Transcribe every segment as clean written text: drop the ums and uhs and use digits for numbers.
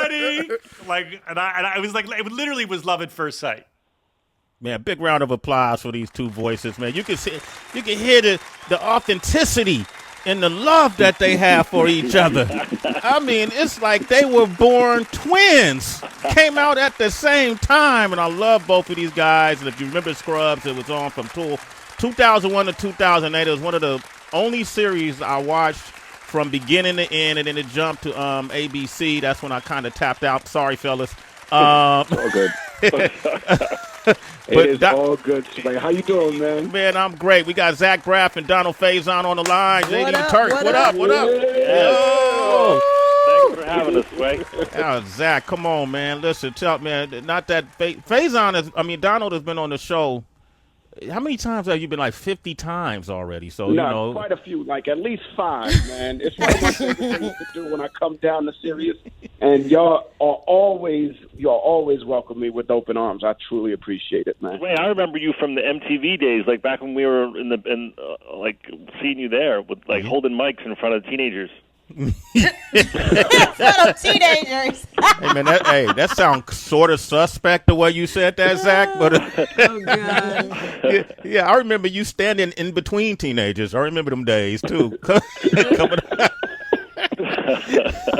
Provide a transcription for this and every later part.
buddy. Like, and I was like, it literally was love at first sight. Man, big round of applause for these two voices, man. You can hear the authenticity and the love that they have for each other. I mean, it's like they were born twins, came out at the same time, and I love both of these guys. And if you remember Scrubs, it was on from 2001 to 2008. It was one of the only series I watched from beginning to end, and then it jumped to ABC. That's when I kind of tapped out. Sorry, fellas. All good. It is all good. Like, how you doing, man? Man, I'm great. We got Zach Braff and Donald Faison on the line. What JD up, Turk, what up? Yeah. Thanks for having us, Sway. Oh, Zach, come on, man. Listen, man, not that Faison Donald has been on the show. How many times have you been? Like 50 times already. So, No, quite a few, like at least 5, man. It's one of my favorite things to do when I come down to Sirius. And y'all always welcome me with open arms. I truly appreciate it, man. Sway, I remember you from the MTV days, like back when we were like seeing you there with like holding mics in front of teenagers. Teenagers. Hey, man, that sounds sort of suspect the way you said that, Zach. But Oh God. yeah, I remember you standing in between teenagers. I remember them days too.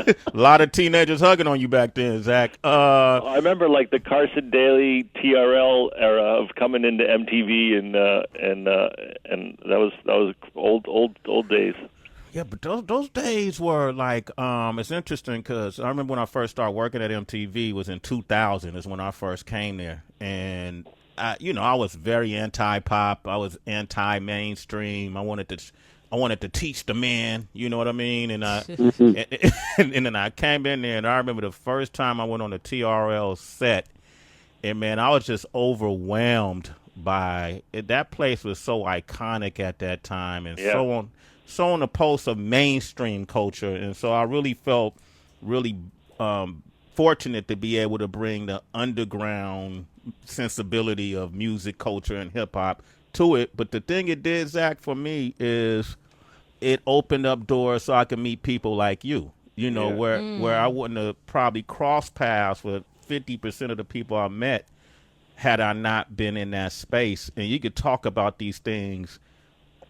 A lot of teenagers hugging on you back then, Zach. I remember like the Carson Daly TRL era of coming into MTV, and that was old days. Yeah, but those days were like, it's interesting because I remember when I first started working at MTV was in 2000 is when I first came there. And, I was very anti-pop. I was anti-mainstream. I wanted to teach the man, you know what I mean? And and then I came in there, and I remember the first time I went on the TRL set, and, man, I was just overwhelmed by it. That place was so iconic at that time and so on the pulse of mainstream culture. And so I really felt fortunate to be able to bring the underground sensibility of music, culture, and hip-hop to it. But the thing it did, Zach, for me is it opened up doors so I could meet people like you, where I wouldn't have probably crossed paths with 50% of the people I met had I not been in that space. And you could talk about these things.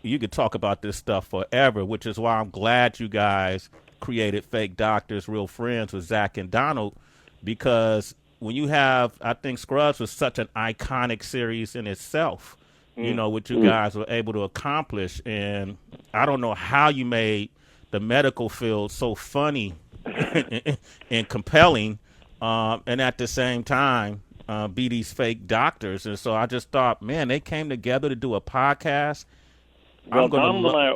You could talk about this stuff forever, which is why I'm glad you guys created Fake Doctors, Real Friends with Zach and Donald, because when you have, I think Scrubs was such an iconic series in itself, what you guys were able to accomplish. And I don't know how you made the medical field so funny and compelling, and at the same time be these fake doctors. And so I just thought, man, they came together to do a podcast. Well, Donald and I have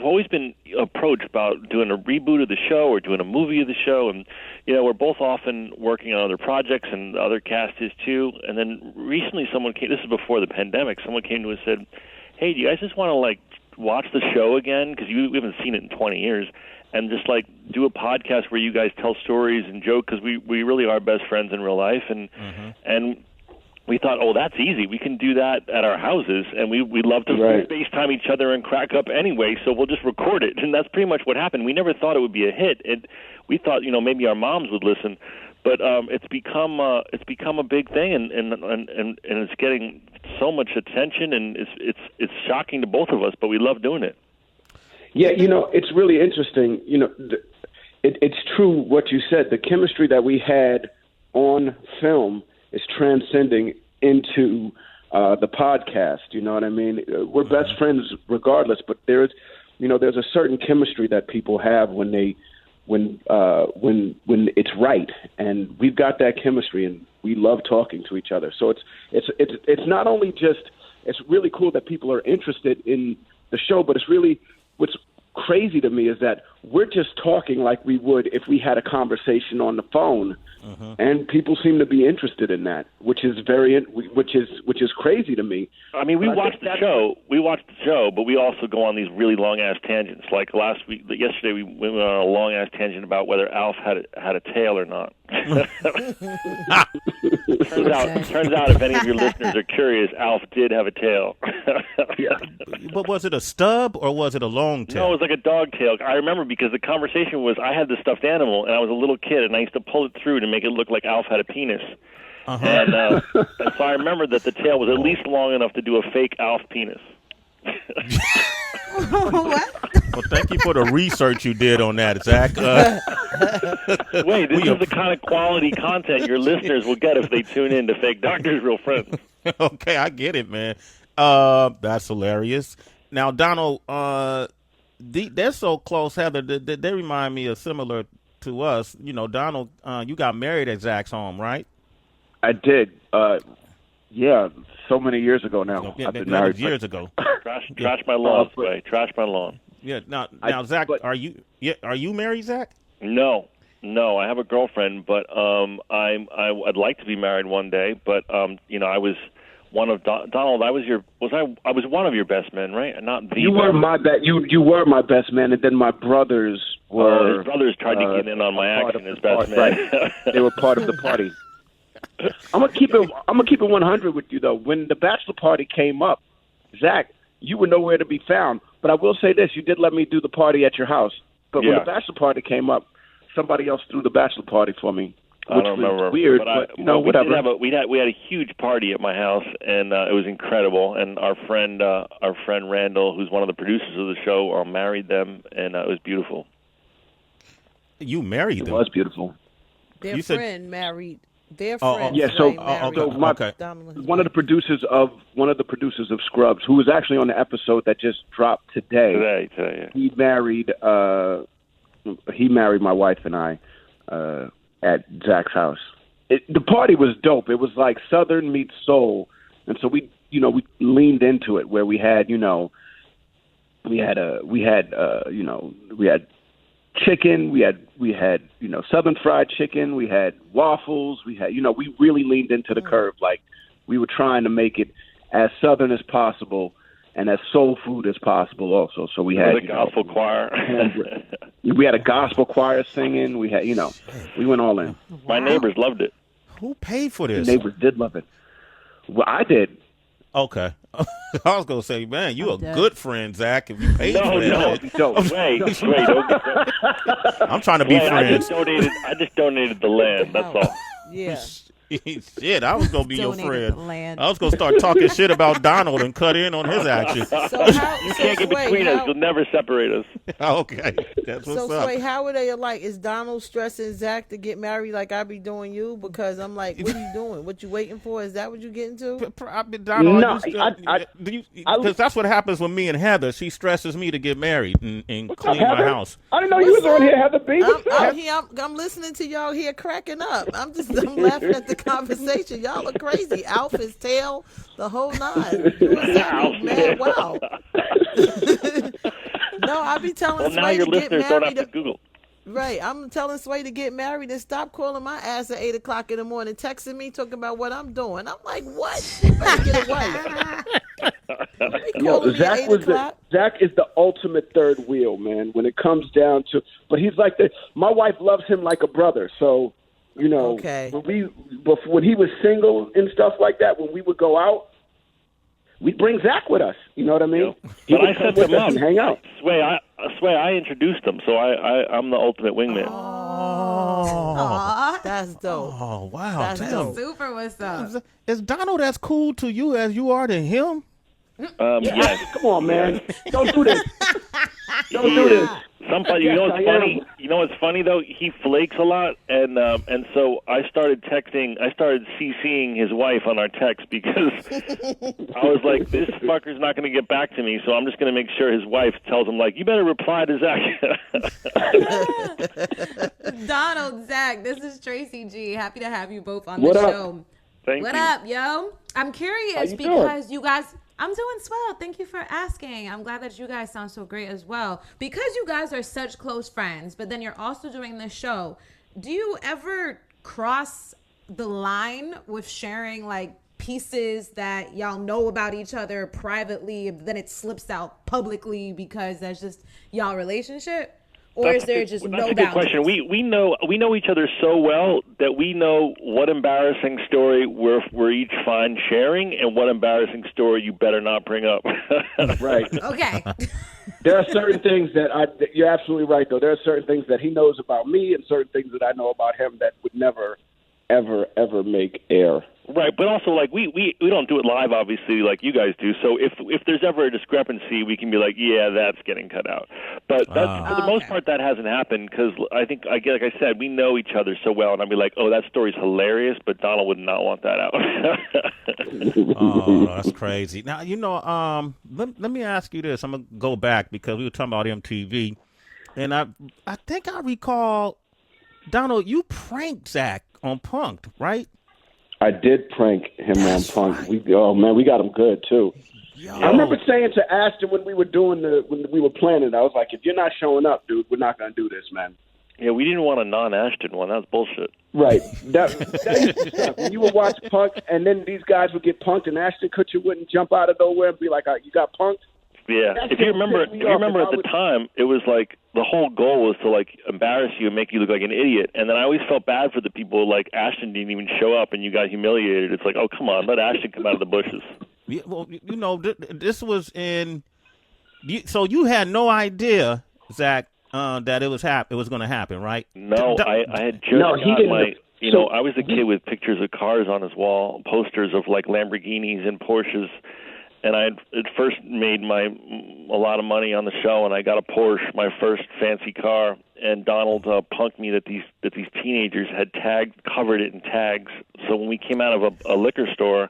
always been approached about doing a reboot of the show or doing a movie of the show, and we're both often working on other projects, and the other cast is too. And then recently, someone came. This is before the pandemic. Someone came to us and said, "Hey, do you guys just want to like watch the show again? Because we haven't seen it in 20 years, and just like do a podcast where you guys tell stories and joke, because we really are best friends in real life." And we thought, that's easy. We can do that at our houses, and we love to FaceTime each other and crack up anyway, so we'll just record it. And that's pretty much what happened. We never thought it would be a hit. We thought, maybe our moms would listen, but it's become a big thing, and it's getting so much attention, and it's shocking to both of us, but we love doing it. Yeah, it's really interesting. It's true what you said. The chemistry that we had on film is transcending into the podcast. You know what I mean? We're best friends regardless, but there's a certain chemistry that people have when it's right, and we've got that chemistry, and we love talking to each other. So it's not only just, it's really cool that people are interested in the show, but it's really, what's crazy to me is that we're just talking like we would if we had a conversation on the phone. And people seem to be interested in that, which is crazy to me. I mean, we watched the show, but we also go on these really long ass tangents. Like yesterday, we went on a long ass tangent about whether Alf had a tail or not. Turns out, if any of your listeners are curious, Alf did have a tail. But was it a stub or was it a long tail? No, it was like a dog tail. I remember because the conversation was I had the stuffed animal and I was a little kid and I used to pull it through to make it look like Alf had a penis. And so I remembered that the tail was at least long enough to do a fake Alf penis. What? Well, thank you for the research you did on that, Zach. Wait, this is the kind of quality content your listeners will get if they tune in to Fake Doctors, Real Friends. Okay, I get it, man. That's hilarious. Now, Donald, they're so close, Heather. They remind me of similar to us. You know, Donald, you got married at Zach's home, right? I did. Yeah, so many years ago now. Yeah, I've been that married. was years ago. Trash my lawn, Sway. Trash my lawn. Yeah. Now, Zach, are you married, Zach? No, I have a girlfriend, but I'd like to be married one day. But you know, I was one of Donald. I was one of your best men, right? Not the. You were my You were my best man, and then my brothers were. His brothers tried to get in on my action as best man. Right. They were part of the party. I'm gonna keep it 100 with you though. When the bachelor party came up, Zach, you were nowhere to be found. But I will say this: you did let me do the party at your house. But when the bachelor party came up, somebody else threw the bachelor party for me. Which I don't remember. Was weird, but whatever. We had a huge party at my house, and it was incredible. And our friend Randall, who's one of the producers of the show, married them, and it was beautiful. You married them? It was beautiful. Their friend married. Their friend. Yeah. So one of the producers of Scrubs, who was actually on the episode that just dropped today. Yeah. He married my wife and I at Zach's house. The party was dope. It was like Southern meets Soul, and so we leaned into it where we had chicken, we had Southern fried chicken, we had waffles, we really leaned into the curve. Like we were trying to make it as Southern as possible and as soul food as possible also. So we had a gospel choir. We had a gospel choir singing. We had we went all in. My neighbors loved it. Who paid for this? The neighbors did love it. Well, I did. Okay. I was going to say, man, you a good friend, Zach, if you paid for that. No. Wait, don't. I'm trying to be friends. I just donated the land, that's all. Yeah. Shit, I was going to be your Donated friend. the land. I was going to start talking shit about Donald and cut in on his action. You can't get between us. You'll never separate us. Okay. That's what's up. Sway, how are they alike? Is Donald stressing Zach to get married like I be doing you? Because I'm like, what are you doing? What you waiting for? Is that what you getting to? Donald, because that's what happens with me and Heather. She stresses me to get married and clean my house. I didn't know you was on here, Heather B. I'm listening to y'all here cracking up. I'm laughing at the conversation. Y'all are crazy. Alf, his tail, the whole nine. You and Zach, man, wow. No, I be telling Sway to get married. Don't have to Google. Right, I'm telling Sway to get married and stop calling my ass at 8 o'clock in the morning, texting me talking about what I'm doing. I'm like, what? You better get away. Zach is the ultimate third wheel, man. When it comes down to, but he's like my wife loves him like a brother, so. Okay. When he was single and stuff like that, when we would go out, we'd bring Zach with us. You know what I mean? But I set them up and hang out. Sway, I introduced them, so I'm the ultimate wingman. Oh, that's dope. Oh, wow. That's dope. Super, what's up? Is Donald as cool to you as you are to him? Yes. Come on, man. Don't do this. Don't do this. Somebody, you know what's funny? You know what's funny though? He flakes a lot, and so I started CCing his wife on our text because I was like, this fucker's not going to get back to me, so I'm just going to make sure his wife tells him like, you better reply to Zach. Donald, Zach, this is Tracy G. Happy to have you both on the show. Thank you. What up, yo? I'm curious because you guys. I'm doing swell. Thank you for asking. I'm glad that you guys sound so great as well. Because you guys are such close friends, but then you're also doing this show, do you ever cross the line with sharing like pieces that y'all know about each other privately, then it slips out publicly because that's just y'all relationship? Or is there just no boundaries? That's a good question. We know each other so well that we know what embarrassing story we're each fine sharing and what embarrassing story you better not bring up. Right. Okay. There are certain things you're absolutely right, though. There are certain things that he knows about me and certain things that I know about him that would never, ever, ever make air. Right, but also, like, we don't do it live, obviously, like you guys do. So if there's ever a discrepancy, we can be like, yeah, that's getting cut out. But for the most part, that hasn't happened because I think, like I said, we know each other so well, and I'd be like, oh, that story's hilarious, but Donald would not want that out. Oh, that's crazy. Now, let me ask you this. I'm going to go back because we were talking about MTV, and I think I recall, Donald, you pranked Zach on Punk'd, right? I did prank him on Punk. We got him good too. Yo. I remember saying to Ashton when we were planning, I was like, if you're not showing up, dude, we're not gonna do this, man. Yeah, we didn't want a non-Ashton one. That was bullshit. Right. That used to suck. When you would watch Punk, and then these guys would get punked, and Ashton Kutcher wouldn't jump out of nowhere and be like, "You got punked." Yeah. If you remember at the time, it was like the whole goal was to like embarrass you and make you look like an idiot. And then I always felt bad for the people like Ashton didn't even show up and you got humiliated. It's like, oh, come on, let Ashton come out of the bushes. Yeah, well, this was in. So you had no idea, Zach, that it was going to happen, right? No, I had just got my. I was a kid with pictures of cars on his wall, posters of like Lamborghinis and Porsches. And I had first made a lot of money on the show, and I got a Porsche, my first fancy car. And Donald punked me that these teenagers had covered it in tags. So when we came out of a liquor store,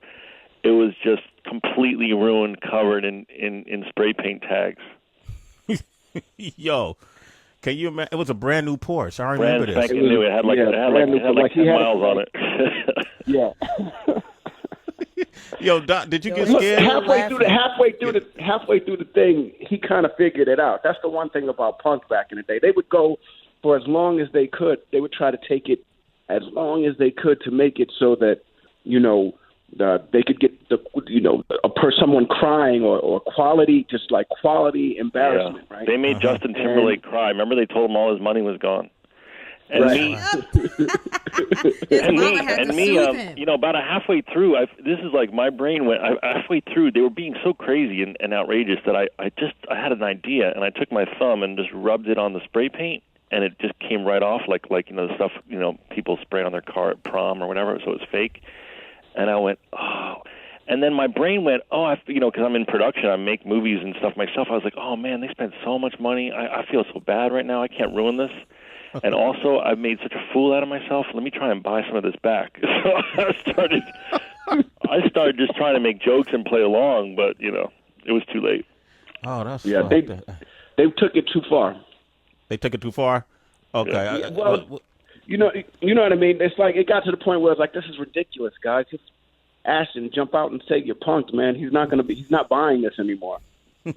it was just completely ruined, covered in spray paint tags. Yo, can you imagine? It was a brand new Porsche. I remember this. Brand new. It had like 10 miles on it. Yeah. Yo, Doc, did you get scared? Halfway through the thing, he kind of figured it out. That's the one thing about Punk back in the day. They would go for as long as they could. They would try to take it as long as they could to make it so that they could get someone crying or quality embarrassment. Yeah. Right? They made Justin Timberlake cry. Remember, they told him all his money was gone. And me, about halfway through, this is like my brain went halfway through. They were being so crazy and outrageous that I had an idea, and I took my thumb and just rubbed it on the spray paint, and it just came right off like the stuff people spray on their car at prom or whatever. So it was fake, and I went, oh. And then my brain went, because I'm in production, I make movies and stuff myself. I was like, oh man, they spent so much money. I feel so bad right now. I can't ruin this. And also, I've made such a fool out of myself. Let me try and buy some of this back. So I started just trying to make jokes and play along, but it was too late. Oh, that's they took it too far. They took it too far. Okay. Yeah, well, you know what I mean. It's like it got to the point where it's like, this is ridiculous, guys. Just Ashton, jump out and say you're punked, man. He's not buying this anymore.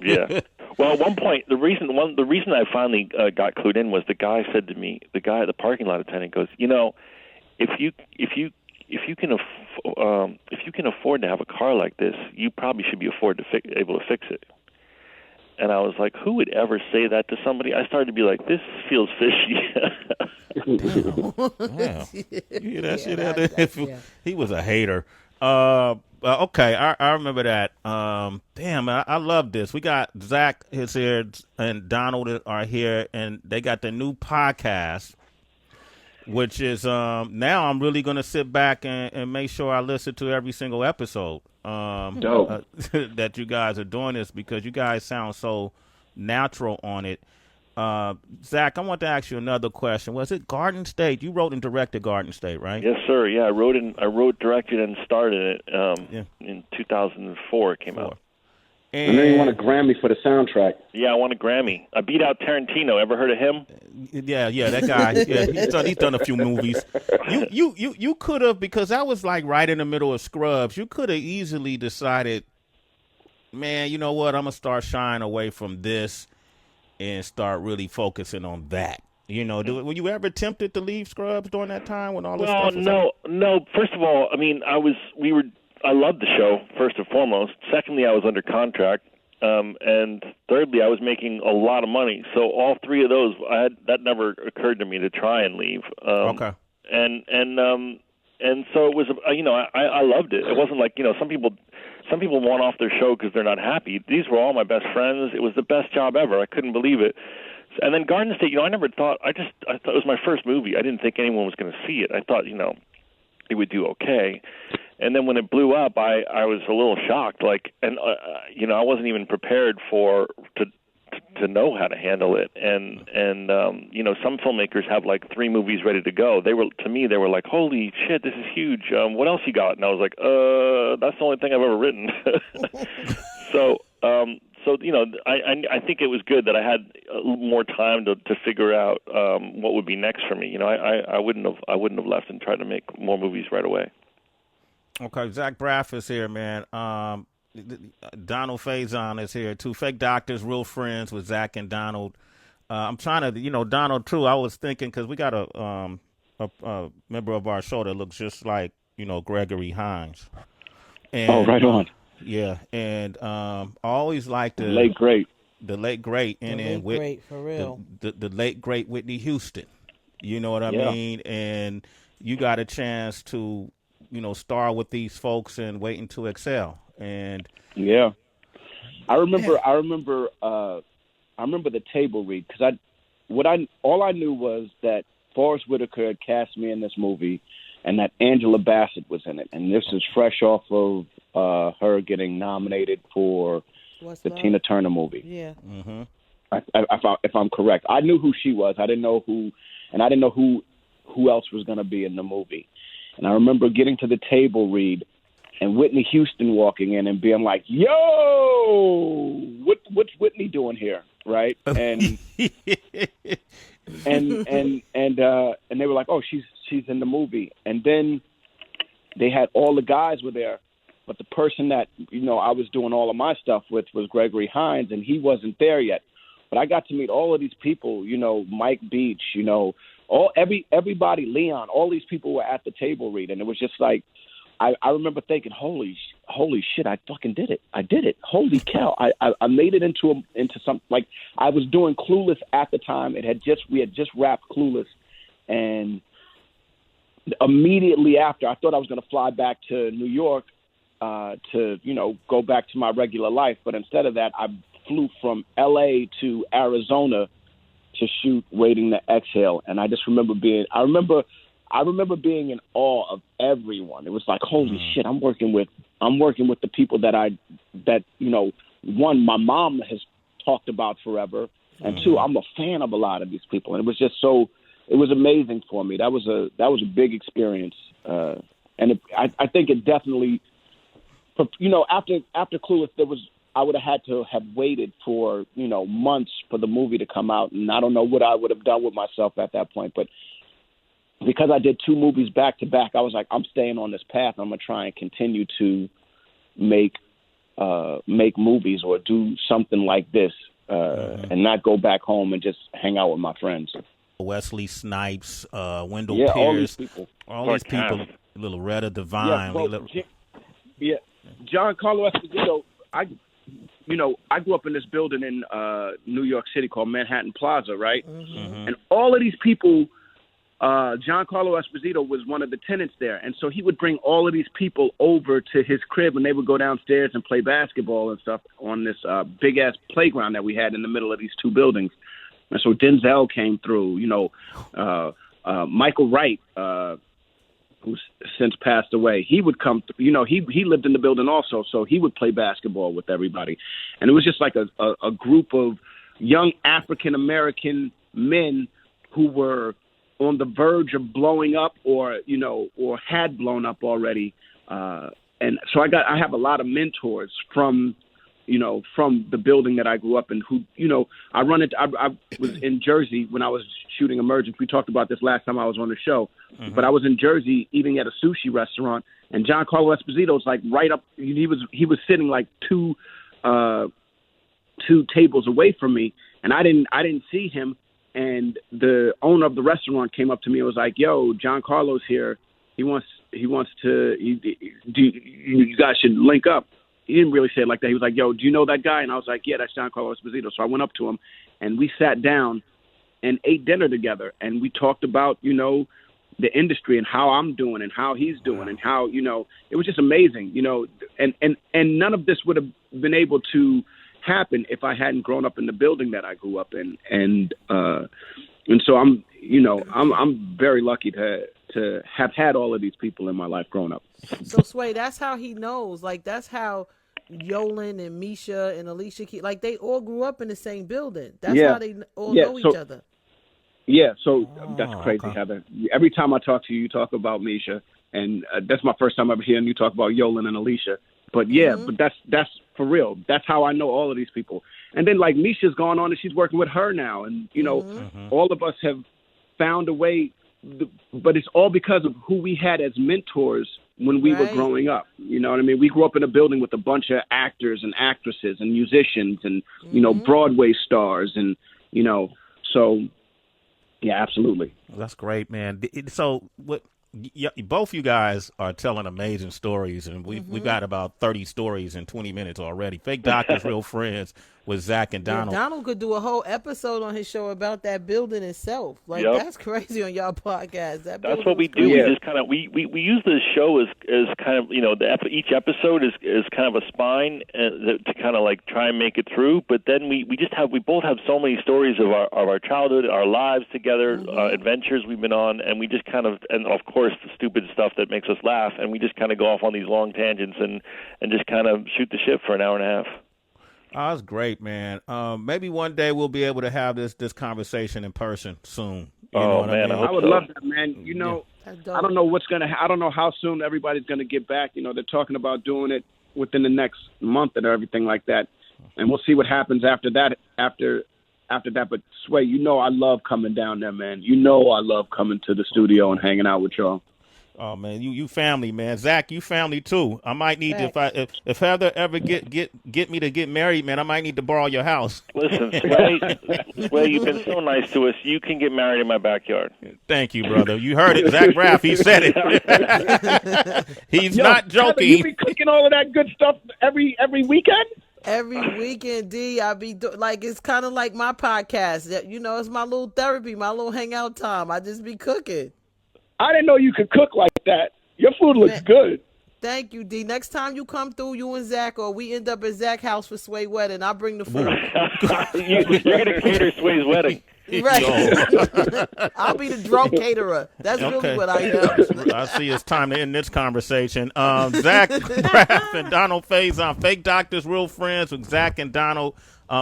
Yeah. Well, at one point, the reason I finally got clued in was the guy said to me, the guy at the parking lot attendant goes, if you can afford to have a car like this, you probably should be able to fix it. And I was like, who would ever say that to somebody? I started to be like, this feels fishy. Wow. You hear that shit? He was a hater. Okay, I remember that. I love this. We got Zach is here and Donald are here, and they got the new podcast, which is now I'm really going to sit back and make sure I listen to every single episode that you guys are doing this because you guys sound so natural on it. Zach, I want to ask you another question. Was it Garden State? You wrote and directed Garden State, right? Yes, sir. Yeah, I wrote, directed, and started it in 2004. It came out. And then you won a Grammy for the soundtrack. Yeah, I won a Grammy. I beat out Tarantino. Ever heard of him? Yeah, that guy. Yeah, he's done a few movies. You could have, because that was like right in the middle of Scrubs. You could have easily decided, man, you know what? I'm gonna start shying away from this and start really focusing on that. Were you ever tempted to leave Scrubs during that time when all this stuff was no. First of all, I mean, I loved the show, first and foremost. Secondly, I was under contract. and thirdly, I was making a lot of money. So all three of those, that never occurred to me to try and leave. Okay. And so it was, I loved it. It wasn't like, some people want off their show because they're not happy. These were all my best friends. It was the best job ever. I couldn't believe it. And then Garden State, I never thought, I thought it was my first movie. I didn't think anyone was going to see it. I thought, it would do okay. And then when it blew up, I was a little shocked. I wasn't even prepared to know how to handle it. And some filmmakers have like 3 movies ready to go. They were like, holy shit, this is huge. What else you got? And I was like, that's the only thing I've ever written. So I think it was good that I had more time to figure out what would be next for me. I wouldn't have left and tried to make more movies right away. Okay, Zach Braff is here, man. Donald Faison is here too. Fake Doctors, Real Friends with Zach and Donald. I'm trying to, Donald too. I was thinking because we got a member of our show that looks just like Gregory Hines. And, right on. Yeah, and I always liked the late great, and then great for real, the late great Whitney Houston. You know what I mean? And you got a chance to star with these folks and Waiting to Excel. And I remember the table read because all I knew was that Forrest Whitaker had cast me in this movie, and that Angela Bassett was in it, and this is fresh off of her getting nominated for the Tina Turner movie. Yeah. Mm-hmm. If I'm correct, I knew who she was. I didn't know who else was going to be in the movie. And I remember getting to the table read and Whitney Houston walking in and being like, "Yo, what's Whitney doing here?" Right? And and they were like, "Oh, she's in the movie." And then they had all the guys were there, but the person that I was doing all of my stuff with was Gregory Hines, and he wasn't there yet. But I got to meet all of these people, Mike Beach, everybody, Leon, all these people were at the table read, and it was just like, I remember thinking, holy shit, I fucking did it. I did it. Holy cow. I made it into something. Like, I was doing Clueless at the time. We had just wrapped Clueless, and immediately after, I thought I was going to fly back to New York to go back to my regular life, but instead of that, I flew from LA to Arizona to shoot Waiting to Exhale, and I just remember being in awe of everyone. It was like, holy shit, I'm working with the people that one, my mom has talked about forever, and two, I'm a fan of a lot of these people, and it was amazing for me. That was a big experience, and I think it definitely, after Clueless, I would have had to have waited for months for the movie to come out, and I don't know what I would have done with myself at that point, but because I did 2 movies back to back, I was like, I'm staying on this path. I'm gonna try and continue to make movies or do something like this, and not go back home and just hang out with my friends. Wesley Snipes, Wendell Pierce, all these people, little Retta Devine. John Carlo Esposito. I grew up in this building in New York City called Manhattan Plaza, right? Mm-hmm. And all of these people, John Carlo Esposito was one of the tenants there. And so he would bring all of these people over to his crib, and they would go downstairs and play basketball and stuff on this big-ass playground that we had in the middle of these 2 buildings. And so Denzel came through, Michael Wright, who's since passed away, he would come, he lived in the building also, so he would play basketball with everybody. And it was just like a group of young African-American men who were on the verge of blowing up or had blown up already. And so I have a lot of mentors from the building that I grew up in who, I was in Jersey when I was shooting Emergence. We talked about this last time I was on the show, but I was in Jersey eating at a sushi restaurant, and John Carlo Esposito was like right up. He was sitting like two tables away from me, and I didn't see him. And the owner of the restaurant came up to me and was like, "Yo, John Carlo's here. He wants to. You guys should link up." he didn't really say it like that. He was like, yo, do you know that guy? And I was like, yeah, that's Giancarlo Esposito. So I went up to him, and we sat down and ate dinner together, and we talked about, you know, the industry and how I'm doing and how he's doing and how, you know, it was just amazing, you know, and none of this would have been able to happen if I hadn't grown up in the building that I grew up in. And so I'm very lucky to have had all of these people in my life growing up. So Sway, that's how he knows. Like, that's how Yolan and Misha and Alicia, like, they all grew up in the same building. That's how they all know each other. Yeah, so that's crazy, okay. Heather. Every time I talk to you, you talk about Misha, and that's my first time ever hearing you talk about Yolan and Alicia. But yeah, but that's for real. That's how I know all of these people. And then, like, Misha's gone on and she's working with her now, and you know, all of us have found a way. But it's all because of who we had as mentors when we were growing up. You know what I mean? We grew up in a building with a bunch of actors and actresses and musicians and you know, Broadway stars, and you know, so. Yeah, absolutely. That's great, man. So, what? Both you guys are telling amazing stories, and we've got about 30 stories in 20 minutes already. Fake Doctors, Real Friends with Zach and Donald. Yeah, Donald could do a whole episode on his show about that building itself. Like, that's crazy on y'all podcast. That's what we do. Yeah. We just kind of we use the show as kind of, you know, each episode is kind of a spine to kind of like try and make it through. But then we both have so many stories of our childhood, our lives together, adventures we've been on, and we just kind of, and of course the stupid stuff that makes us laugh, and we just kind of go off on these long tangents and just kind of shoot the shit for an hour and a half. Oh, that's great, man. Maybe one day we'll be able to have this conversation in person soon. You know what man, I mean? I would love that, man. You know, I don't know what's I don't know how soon everybody's gonna get back. You know, they're talking about doing it within the next month and everything like that, and we'll see what happens after that. After that, but Sway, you know, I love coming down there, man. You know, I love coming to the studio and hanging out with y'all. Oh man, you family, man. Zach, you family too. I might need to, if Heather ever get me to get married, man, I might need to borrow your house. Listen, Sway, you've been so nice to us. You can get married in my backyard. Thank you, brother. You heard it, Zach Braff. He said it. He's not joking. Heather, you be cooking all of that good stuff every weekend. Every weekend, D, I be like, it's kind of like my podcast. You know, it's my little therapy, my little hangout time. I just be cooking. I didn't know you could cook like that. Your food looks good. Thank you, D. Next time you come through, you and Zach, or we end up at Zach's house for Sway wedding, I'll bring the food. You're going to cater Sway's wedding. Right. I'll be the drunk caterer. That's really what I am. I see it's time to end this conversation. Zach Braff and Donald Faison, Fake Doctors, Real Friends with Zach and Donald.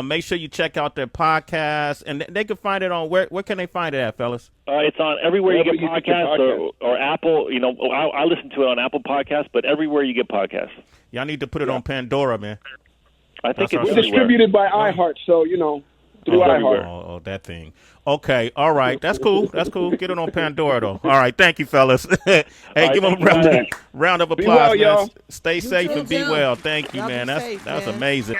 Make sure you check out their podcast, and they can find it on where can they find it at, fellas? It's on everywhere you get podcasts or Apple. You know, I listen to it on Apple Podcasts, but everywhere you get podcasts. Y'all need to put it on Pandora, man. I think it's distributed by iHeart, so you know. Through iHeart. Oh, that thing. Okay, all right. That's cool. Get it on Pandora, though. All right, thank you, fellas. Hey, give them a round of applause, man. Stay safe and be well. Thank you, man. That's amazing.